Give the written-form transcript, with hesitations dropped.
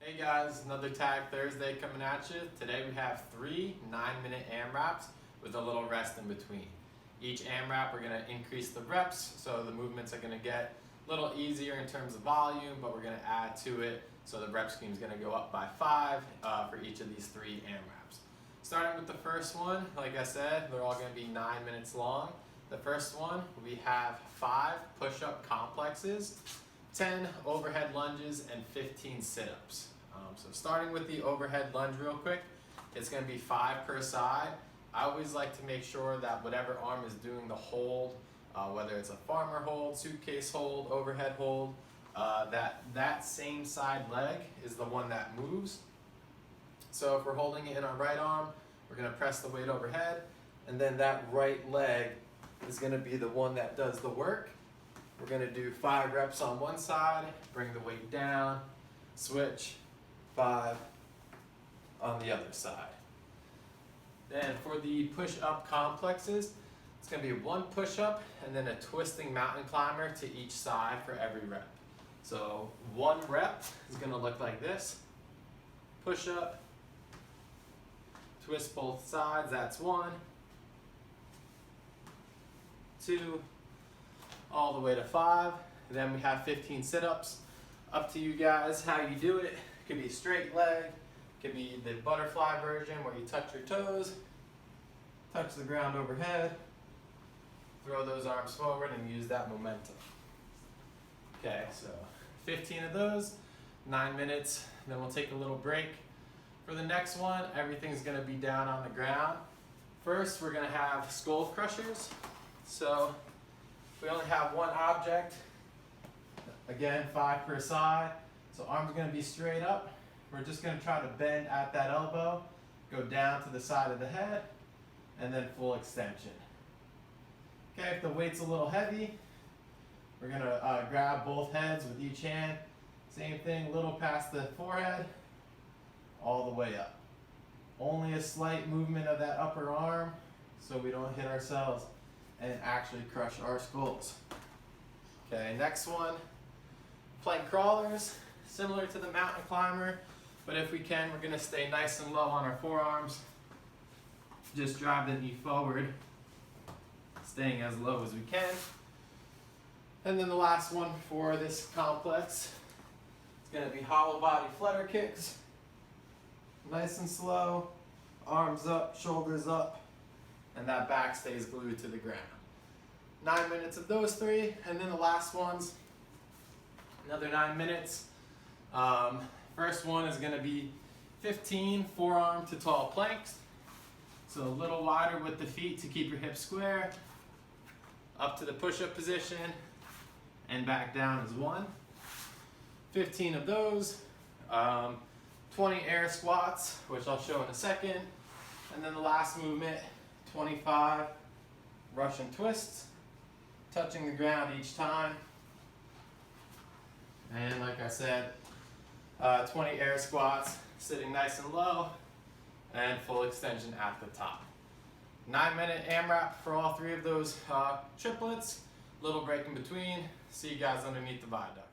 Hey guys, another Tag Thursday coming at you. Today we have 3 9-minute AMRAPs with a little rest in between. Each AMRAP we're going to increase the reps, so the movements are going to get a little easier in terms of volume, but we're going to add to it, so the rep scheme is going to go up by 5 for each of these 3 AMRAPs. Starting with the first one, like I said, they're all going to be 9 minutes long. The first one, we have 5 push-up complexes, 10 overhead lunges, and 15 sit-ups. So starting with the overhead lunge real quick, it's going to be 5 per side. I always like to make sure that whatever arm is doing the hold, whether it's a farmer hold, suitcase hold, overhead hold, that same side leg is the one that moves. So if we're holding it in our right arm, we're going to press the weight overhead, and then that right leg is going to be the one that does the work. We're going to do 5 reps on one side, bring the weight down, switch, 5 on the other side. Then for the push-up complexes, it's going to be 1 push-up and then a twisting mountain climber to each side for every rep. So 1 rep is going to look like this. Push-up, twist both sides, that's 1, 2, all the way to 5. And then we have 15 sit-ups. Up to you guys how you do it. Could be straight leg, could be the butterfly version where you touch your toes, touch the ground overhead, throw those arms forward and use that momentum. Okay, so 15 of those, 9 minutes, then we'll take a little break. For the next one, everything's gonna be down on the ground. First, we're gonna have skull crushers. So we only have 1 object. Again, 5 per side. So arms are going to be straight up. We're just going to try to bend at that elbow, go down to the side of the head, and then full extension. Okay, if the weight's a little heavy, we're going to grab both heads with each hand. Same thing, a little past the forehead, all the way up. Only a slight movement of that upper arm so we don't hit ourselves and actually crush our skulls. Okay, next one, plank crawlers, similar to the mountain climber, but if we can, we're going to stay nice and low on our forearms. Just drive the knee forward, staying as low as we can. And then the last one for this complex is going to be hollow body flutter kicks. Nice and slow, arms up, shoulders up, and that back stays glued to the ground. 9 minutes of those 3, and then the last one's another 9 minutes. First one is going to be 15 forearm to tall planks. So a little wider with the feet to keep your hips square. Up to the push-up position and back down is 1. 15 of those. 20 air squats, which I'll show in a second. And then the last movement, 25 Russian twists, touching the ground each time. And like I said, 20 air squats, sitting nice and low, and full extension at the top. 9-minute AMRAP for all 3 of those triplets. Little break in between. See you guys underneath the viaduct.